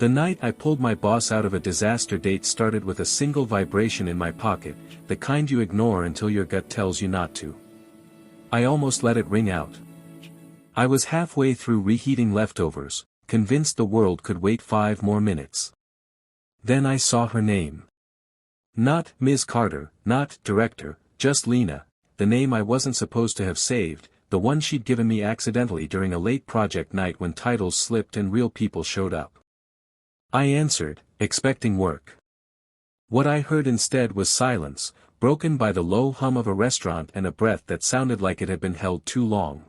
The night I pulled my boss out of a disaster date started with a single vibration in my pocket, the kind you ignore until your gut tells you not to. I almost let it ring out. I was halfway through reheating leftovers, convinced the world could wait 5 more minutes. Then I saw her name. Not Ms. Carter, not Director, just Lena, the name I wasn't supposed to have saved, the one she'd given me accidentally during a late project night when titles slipped and real people showed up. I answered, expecting work. What I heard instead was silence, broken by the low hum of a restaurant and a breath that sounded like it had been held too long.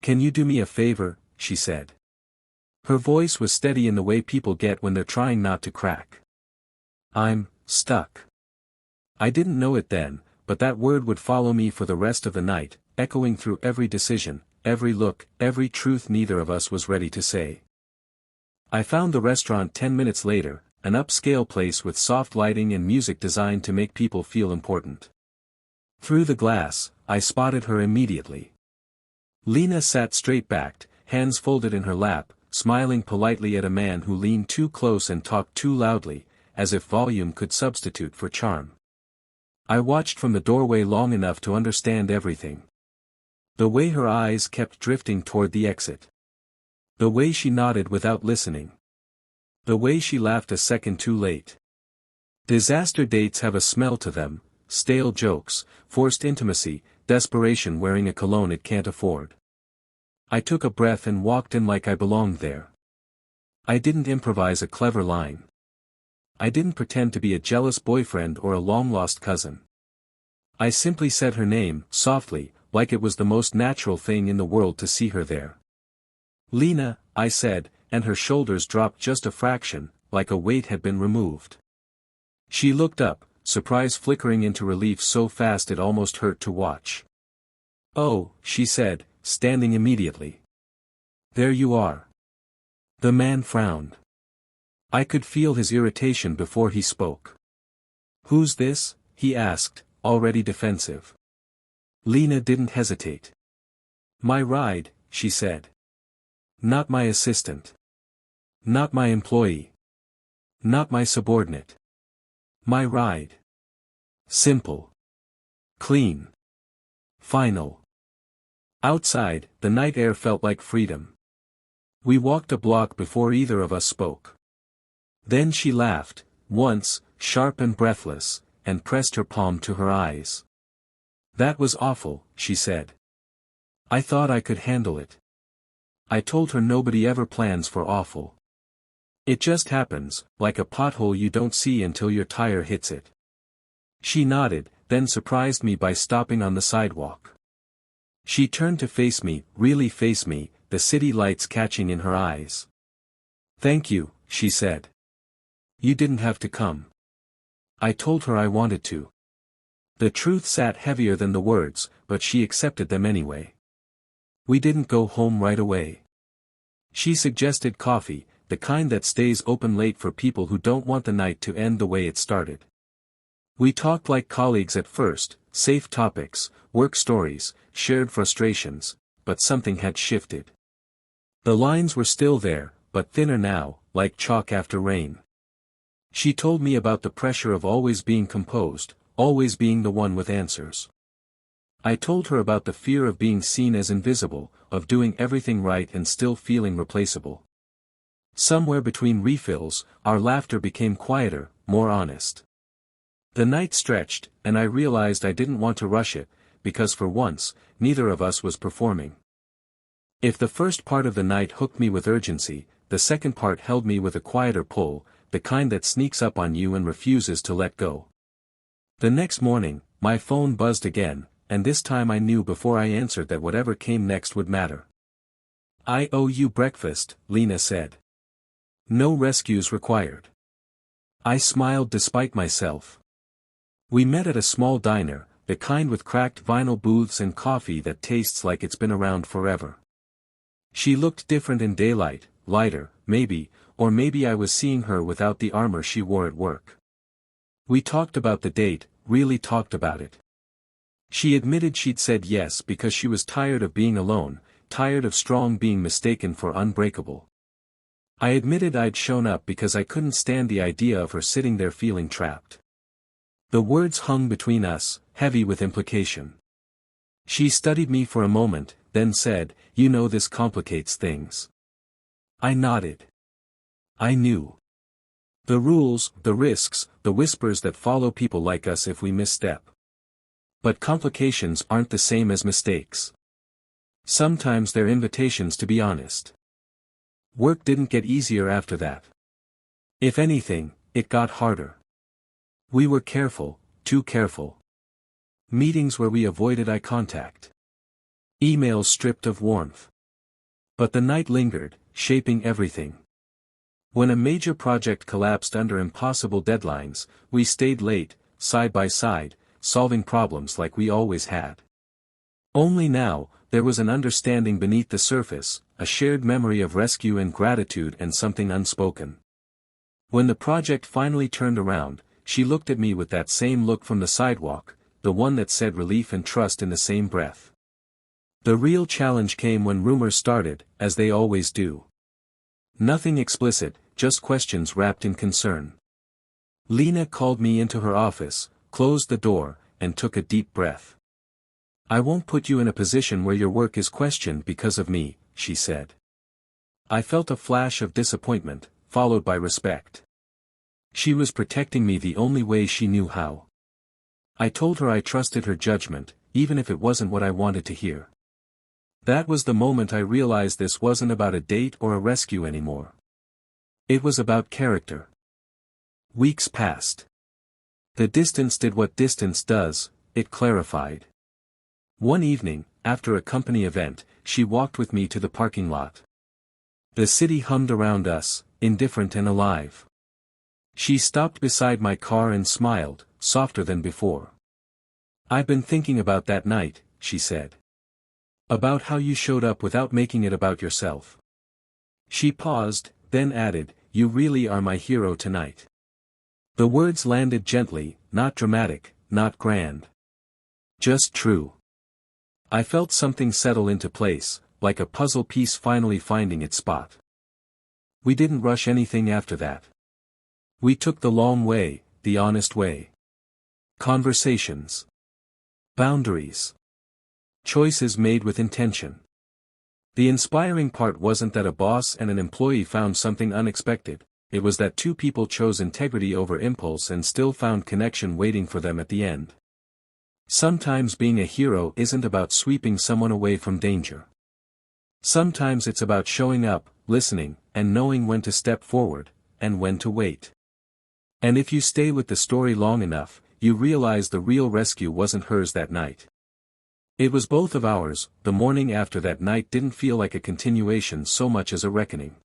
"Can you do me a favor?" she said. Her voice was steady in the way people get when they're trying not to crack. "I'm stuck." I didn't know it then, but that word would follow me for the rest of the night, echoing through every decision, every look, every truth neither of us was ready to say. I found the restaurant 10 minutes later, an upscale place with soft lighting and music designed to make people feel important. Through the glass, I spotted her immediately. Lena sat straight-backed, hands folded in her lap, smiling politely at a man who leaned too close and talked too loudly, as if volume could substitute for charm. I watched from the doorway long enough to understand everything. The way her eyes kept drifting toward the exit. The way she nodded without listening. The way she laughed a second too late. Disaster dates have a smell to them, stale jokes, forced intimacy, desperation wearing a cologne it can't afford. I took a breath and walked in like I belonged there. I didn't improvise a clever line. I didn't pretend to be a jealous boyfriend or a long-lost cousin. I simply said her name, softly, like it was the most natural thing in the world to see her there. "Lena," I said, and her shoulders dropped just a fraction, like a weight had been removed. She looked up, surprise flickering into relief so fast it almost hurt to watch. "Oh," she said, standing immediately. "There you are." The man frowned. I could feel his irritation before he spoke. "Who's this?" he asked, already defensive. Lena didn't hesitate. "My ride," she said. "Not my assistant. Not my employee. Not my subordinate. My ride. Simple. Clean. Final." Outside, the night air felt like freedom. We walked a block before either of us spoke. Then she laughed, once, sharp and breathless, and pressed her palm to her eyes. "That was awful," she said. "I thought I could handle it." I told her nobody ever plans for awful. It just happens, like a pothole you don't see until your tire hits it. She nodded, then surprised me by stopping on the sidewalk. She turned to face me, really face me, the city lights catching in her eyes. "Thank you," she said. "You didn't have to come." I told her I wanted to. The truth sat heavier than the words, but she accepted them anyway. We didn't go home right away. She suggested coffee, the kind that stays open late for people who don't want the night to end the way it started. We talked like colleagues at first, safe topics, work stories, shared frustrations, but something had shifted. The lines were still there, but thinner now, like chalk after rain. She told me about the pressure of always being composed, always being the one with answers. I told her about the fear of being seen as invisible, of doing everything right and still feeling replaceable. Somewhere between refills, our laughter became quieter, more honest. The night stretched, and I realized I didn't want to rush it, because for once, neither of us was performing. If the first part of the night hooked me with urgency, the second part held me with a quieter pull, the kind that sneaks up on you and refuses to let go. The next morning, my phone buzzed again, and this time I knew before I answered that whatever came next would matter. "I owe you breakfast," Lena said. "No rescues required." I smiled despite myself. We met at a small diner, the kind with cracked vinyl booths and coffee that tastes like it's been around forever. She looked different in daylight, lighter, maybe, or maybe I was seeing her without the armor she wore at work. We talked about the date, really talked about it. She admitted she'd said yes because she was tired of being alone, tired of strong being mistaken for unbreakable. I admitted I'd shown up because I couldn't stand the idea of her sitting there feeling trapped. The words hung between us, heavy with implication. She studied me for a moment, then said, "You know this complicates things." I nodded. I knew. The rules, the risks, the whispers that follow people like us if we misstep. But complications aren't the same as mistakes. Sometimes they're invitations to be honest. Work didn't get easier after that. If anything, it got harder. We were careful, too careful. Meetings where we avoided eye contact. Emails stripped of warmth. But the night lingered, shaping everything. When a major project collapsed under impossible deadlines, we stayed late, side by side, solving problems like we always had. Only now, there was an understanding beneath the surface, a shared memory of rescue and gratitude and something unspoken. When the project finally turned around, she looked at me with that same look from the sidewalk, the one that said relief and trust in the same breath. The real challenge came when rumors started, as they always do. Nothing explicit, just questions wrapped in concern. Lena called me into her office, closed the door, and took a deep breath. "I won't put you in a position where your work is questioned because of me," she said. I felt a flash of disappointment, followed by respect. She was protecting me the only way she knew how. I told her I trusted her judgment, even if it wasn't what I wanted to hear. That was the moment I realized this wasn't about a date or a rescue anymore. It was about character. Weeks passed. The distance did what distance does, it clarified. One evening, after a company event, she walked with me to the parking lot. The city hummed around us, indifferent and alive. She stopped beside my car and smiled, softer than before. "I've been thinking about that night," she said. "About how you showed up without making it about yourself." She paused, then added, "You really are my hero tonight." The words landed gently, not dramatic, not grand. Just true. I felt something settle into place, like a puzzle piece finally finding its spot. We didn't rush anything after that. We took the long way, the honest way. Conversations. Boundaries. Choices made with intention. The inspiring part wasn't that a boss and an employee found something unexpected, it was that two people chose integrity over impulse and still found connection waiting for them at the end. Sometimes being a hero isn't about sweeping someone away from danger. Sometimes it's about showing up, listening, and knowing when to step forward, and when to wait. And if you stay with the story long enough, you realize the real rescue wasn't hers that night. It was both of ours. The morning after that night didn't feel like a continuation so much as a reckoning.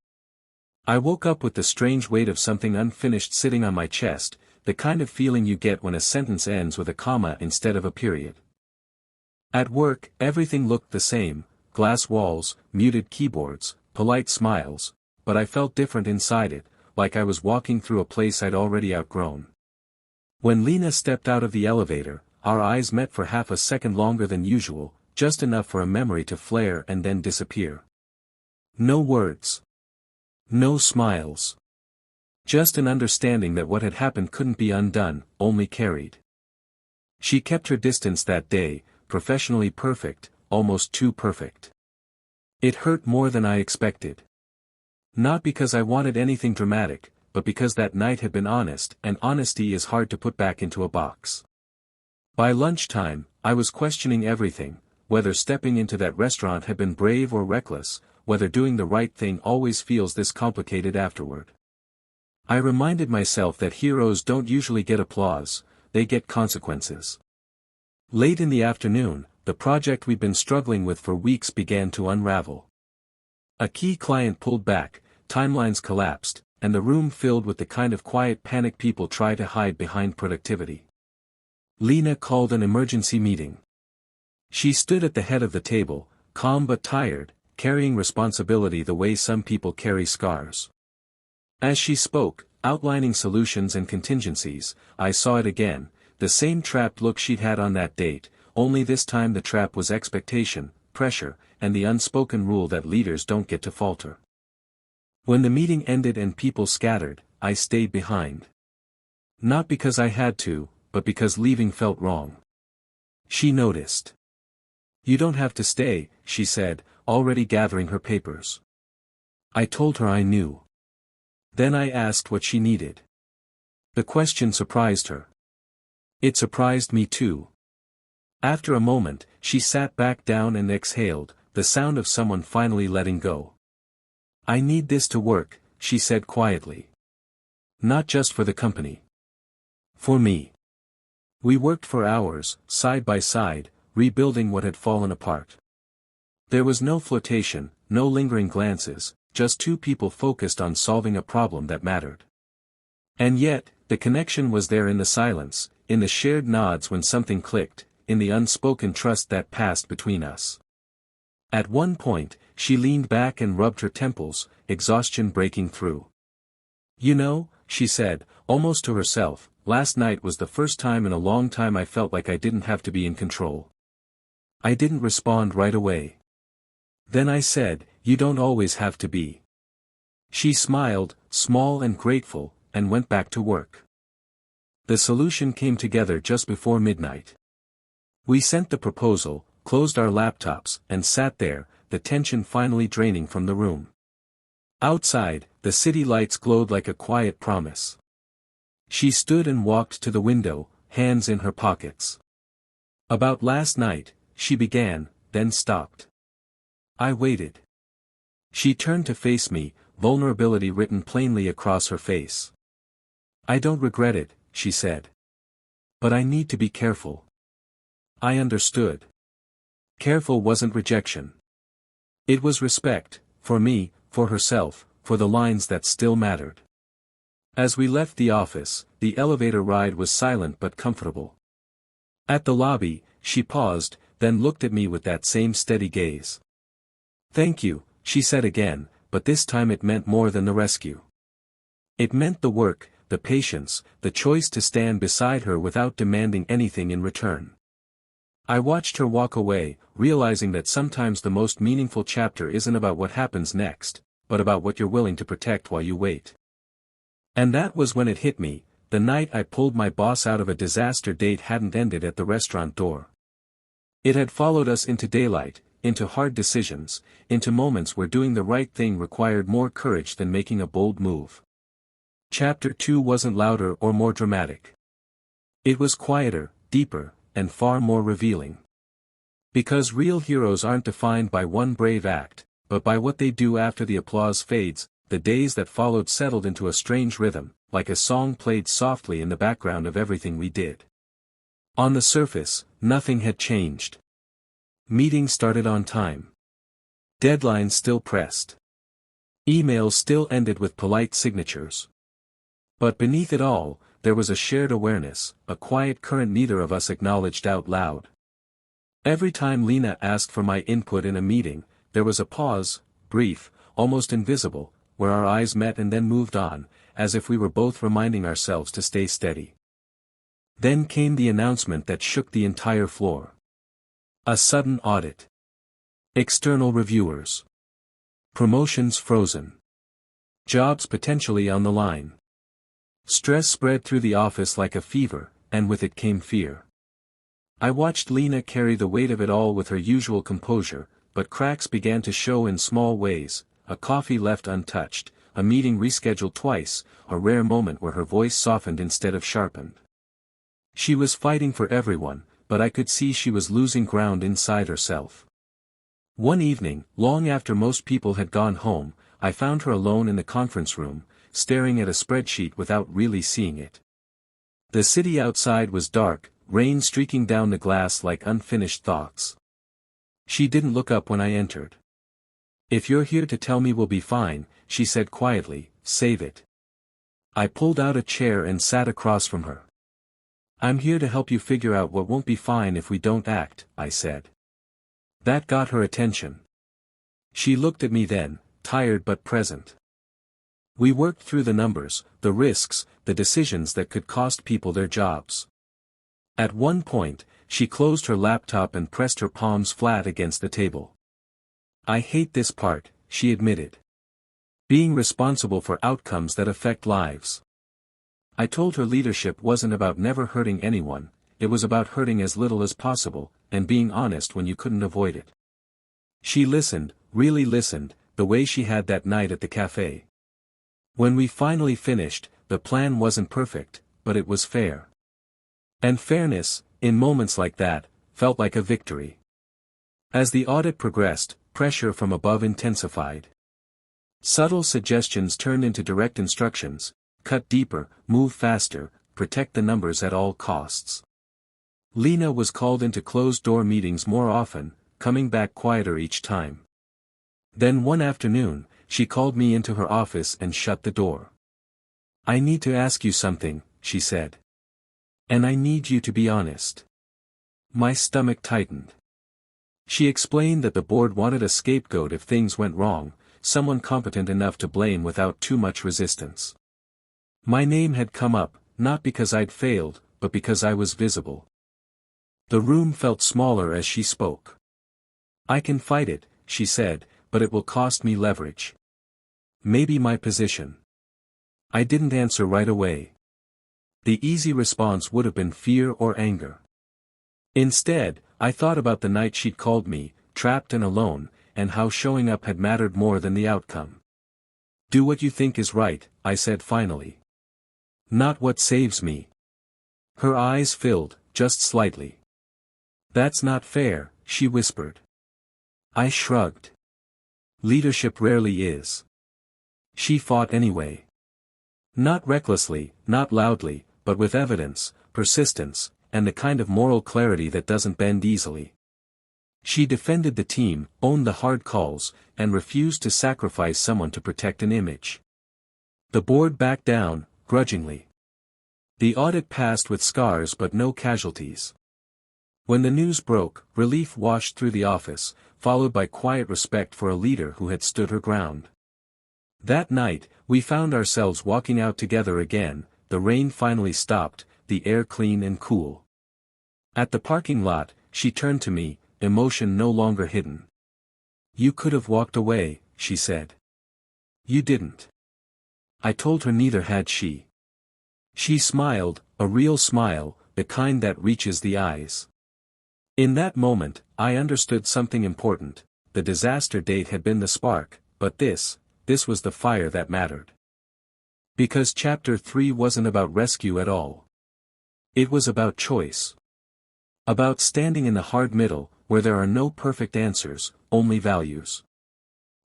I woke up with the strange weight of something unfinished sitting on my chest, the kind of feeling you get when a sentence ends with a comma instead of a period. At work, everything looked the same, glass walls, muted keyboards, polite smiles, but I felt different inside it, like I was walking through a place I'd already outgrown. When Lena stepped out of the elevator, our eyes met for half a second longer than usual, just enough for a memory to flare and then disappear. No words. No smiles. Just an understanding that what had happened couldn't be undone, only carried. She kept her distance that day, professionally perfect, almost too perfect. It hurt more than I expected. Not because I wanted anything dramatic, but because that night had been honest, and honesty is hard to put back into a box. By lunchtime, I was questioning everything, whether stepping into that restaurant had been brave or reckless, whether doing the right thing always feels this complicated afterward. I reminded myself that heroes don't usually get applause, they get consequences. Late in the afternoon, the project we'd been struggling with for weeks began to unravel. A key client pulled back, timelines collapsed, and the room filled with the kind of quiet panic people try to hide behind productivity. Lena called an emergency meeting. She stood at the head of the table, calm but tired, carrying responsibility the way some people carry scars. As she spoke, outlining solutions and contingencies, I saw it again, the same trapped look she'd had on that date, only this time the trap was expectation, pressure, and the unspoken rule that leaders don't get to falter. When the meeting ended and people scattered, I stayed behind. Not because I had to, but because leaving felt wrong. She noticed. "You don't have to stay," she said, already gathering her papers. I told her I knew. Then I asked what she needed. The question surprised her. It surprised me too. After a moment, she sat back down and exhaled, the sound of someone finally letting go. "I need this to work," she said quietly. "Not just for the company. For me." We worked for hours, side by side, rebuilding what had fallen apart. There was no flirtation, no lingering glances, just two people focused on solving a problem that mattered. And yet, the connection was there in the silence, in the shared nods when something clicked, in the unspoken trust that passed between us. At one point, she leaned back and rubbed her temples, exhaustion breaking through. "You know," she said, almost to herself, "last night was the first time in a long time I felt like I didn't have to be in control." I didn't respond right away. Then I said, "You don't always have to be." She smiled, small and grateful, and went back to work. The solution came together just before midnight. We sent the proposal, closed our laptops, and sat there, the tension finally draining from the room. Outside, the city lights glowed like a quiet promise. She stood and walked to the window, hands in her pockets. "About last night," she began, then stopped. I waited. She turned to face me, vulnerability written plainly across her face. "I don't regret it," she said. "But I need to be careful." I understood. Careful wasn't rejection. It was respect, for me, for herself, for the lines that still mattered. As we left the office, the elevator ride was silent but comfortable. At the lobby, she paused, then looked at me with that same steady gaze. "Thank you," she said again, but this time it meant more than the rescue. It meant the work, the patience, the choice to stand beside her without demanding anything in return. I watched her walk away, realizing that sometimes the most meaningful chapter isn't about what happens next, but about what you're willing to protect while you wait. And that was when it hit me, the night I pulled my boss out of a disaster date hadn't ended at the restaurant door. It had followed us into daylight, into hard decisions, into moments where doing the right thing required more courage than making a bold move. Chapter 2 wasn't louder or more dramatic. It was quieter, deeper, and far more revealing. Because real heroes aren't defined by one brave act, but by what they do after the applause fades, the days that followed settled into a strange rhythm, like a song played softly in the background of everything we did. On the surface, nothing had changed. Meetings started on time. Deadlines still pressed. Emails still ended with polite signatures. But beneath it all, there was a shared awareness, a quiet current neither of us acknowledged out loud. Every time Lena asked for my input in a meeting, there was a pause, brief, almost invisible, where our eyes met and then moved on, as if we were both reminding ourselves to stay steady. Then came the announcement that shook the entire floor. A sudden audit. External reviewers. Promotions frozen. Jobs potentially on the line. Stress spread through the office like a fever, and with it came fear. I watched Lena carry the weight of it all with her usual composure, but cracks began to show in small ways, a coffee left untouched, a meeting rescheduled twice, a rare moment where her voice softened instead of sharpened. She was fighting for everyone, but I could see she was losing ground inside herself. One evening, long after most people had gone home, I found her alone in the conference room, staring at a spreadsheet without really seeing it. The city outside was dark, rain streaking down the glass like unfinished thoughts. She didn't look up when I entered. "If you're here to tell me we'll be fine," she said quietly, "save it." I pulled out a chair and sat across from her. "I'm here to help you figure out what won't be fine if we don't act," I said. That got her attention. She looked at me then, tired but present. We worked through the numbers, the risks, the decisions that could cost people their jobs. At one point, she closed her laptop and pressed her palms flat against the table. "I hate this part," she admitted. Being responsible for outcomes that affect lives. I told her leadership wasn't about never hurting anyone, it was about hurting as little as possible, and being honest when you couldn't avoid it. She listened, really listened, the way she had that night at the cafe. When we finally finished, the plan wasn't perfect, but it was fair. And fairness, in moments like that, felt like a victory. As the audit progressed, pressure from above intensified. Subtle suggestions turned into direct instructions: cut deeper, move faster, protect the numbers at all costs. Lena was called into closed-door meetings more often, coming back quieter each time. Then one afternoon, she called me into her office and shut the door. "I need to ask you something," she said. "And I need you to be honest." My stomach tightened. She explained that the board wanted a scapegoat if things went wrong, someone competent enough to blame without too much resistance. My name had come up, not because I'd failed, but because I was visible. The room felt smaller as she spoke. "I can fight it," she said, "but it will cost me leverage. Maybe my position." I didn't answer right away. The easy response would have been fear or anger. Instead, I thought about the night she'd called me, trapped and alone, and how showing up had mattered more than the outcome. "Do what you think is right," I said finally. "Not what saves me." Her eyes filled, just slightly. "That's not fair," she whispered. I shrugged. "Leadership rarely is." She fought anyway. Not recklessly, not loudly, but with evidence, persistence, and the kind of moral clarity that doesn't bend easily. She defended the team, owned the hard calls, and refused to sacrifice someone to protect an image. The board backed down, grudgingly. The audit passed with scars but no casualties. When the news broke, relief washed through the office, followed by quiet respect for a leader who had stood her ground. That night, we found ourselves walking out together again, the rain finally stopped, the air clean and cool. At the parking lot, she turned to me, emotion no longer hidden. "You could have walked away," she said. "You didn't." I told her neither had she. She smiled, a real smile, the kind that reaches the eyes. In that moment, I understood something important. The disaster date had been the spark, but this was the fire that mattered. Because Chapter 3 wasn't about rescue at all. It was about choice. About standing in the hard middle, where there are no perfect answers, only values.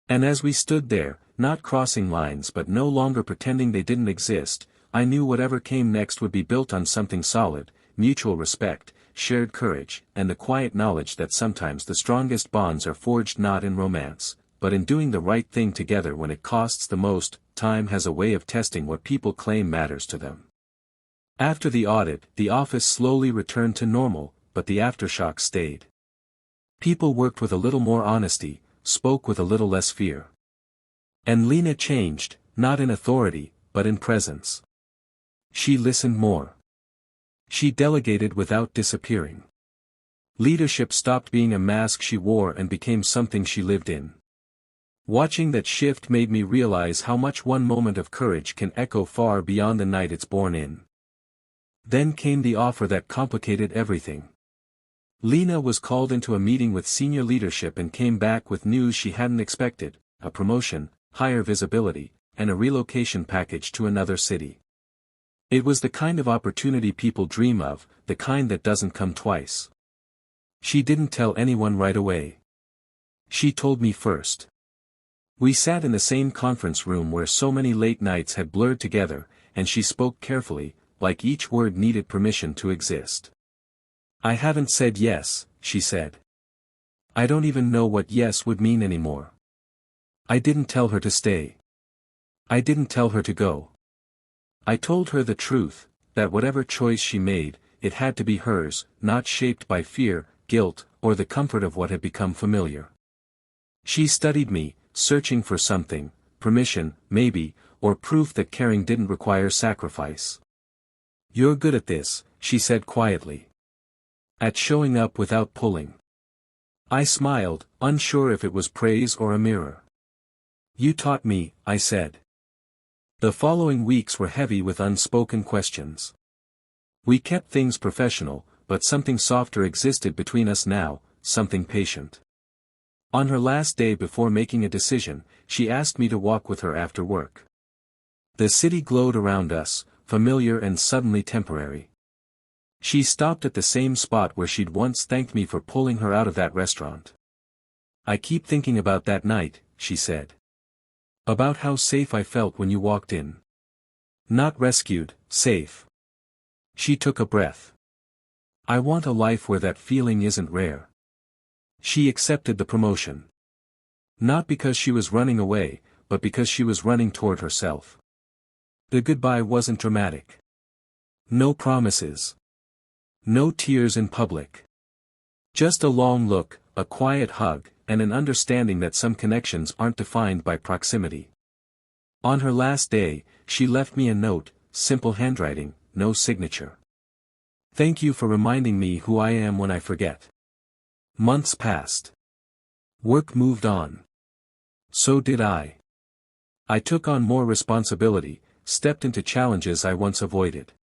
And as we stood there, not crossing lines but no longer pretending they didn't exist, I knew whatever came next would be built on something solid: mutual respect, shared courage, and the quiet knowledge that sometimes the strongest bonds are forged not in romance, but in doing the right thing together when it costs the most. Time has a way of testing what people claim matters to them. After the audit, the office slowly returned to normal, but the aftershock stayed. People worked with a little more honesty, spoke with a little less fear. And Lena changed, not in authority, but in presence. She listened more. She delegated without disappearing. Leadership stopped being a mask she wore and became something she lived in. Watching that shift made me realize how much one moment of courage can echo far beyond the night it's born in. Then came the offer that complicated everything. Lena was called into a meeting with senior leadership and came back with news she hadn't expected: a promotion, higher visibility, and a relocation package to another city. It was the kind of opportunity people dream of, the kind that doesn't come twice. She didn't tell anyone right away. She told me first. We sat in the same conference room where so many late nights had blurred together, and she spoke carefully, like each word needed permission to exist. "I haven't said yes," she said. "I don't even know what yes would mean anymore." I didn't tell her to stay. I didn't tell her to go. I told her the truth, that whatever choice she made, it had to be hers, not shaped by fear, guilt, or the comfort of what had become familiar. She studied me, searching for something: permission, maybe, or proof that caring didn't require sacrifice. "You're good at this," she said quietly. "At showing up without pulling." I smiled, unsure if it was praise or a mirror. You taught me, I said. The following weeks were heavy with unspoken questions. We kept things professional, but something softer existed between us now, something patient. On her last day before making a decision, she asked me to walk with her after work. The city glowed around us, familiar and suddenly temporary. She stopped at the same spot where she'd once thanked me for pulling her out of that restaurant. I keep thinking about that night, she said. About how safe I felt when you walked in. Not rescued, safe. She took a breath. I want a life where that feeling isn't rare. She accepted the promotion. Not because she was running away, but because she was running toward herself. The goodbye wasn't dramatic. No promises. No tears in public. Just a long look, a quiet hug, and an understanding that some connections aren't defined by proximity. On her last day, she left me a note, simple handwriting, no signature. Thank you for reminding me who I am when I forget. Months passed. Work moved on. So did I. I took on more responsibility, stepped into challenges I once avoided.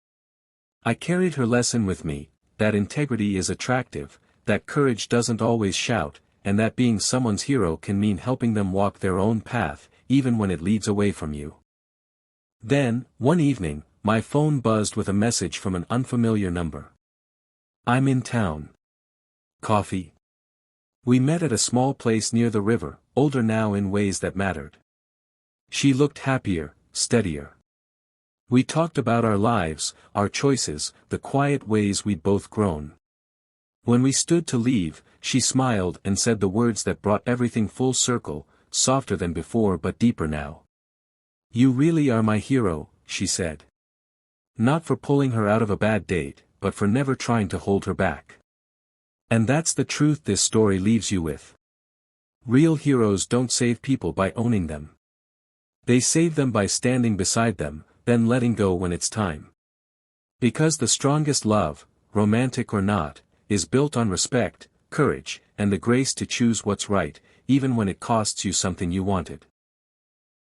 I carried her lesson with me, that integrity is attractive, that courage doesn't always shout, and that being someone's hero can mean helping them walk their own path, even when it leads away from you. Then, one evening, my phone buzzed with a message from an unfamiliar number. I'm in town. Coffee? We met at a small place near the river, older now in ways that mattered. She looked happier, steadier. We talked about our lives, our choices, the quiet ways we'd both grown. When we stood to leave, she smiled and said the words that brought everything full circle, softer than before but deeper now. You really are my hero, she said. Not for pulling her out of a bad date, but for never trying to hold her back. And that's the truth this story leaves you with. Real heroes don't save people by owning them. They save them by standing beside them, then letting go when it's time. Because the strongest love, romantic or not, is built on respect, courage, and the grace to choose what's right, even when it costs you something you wanted.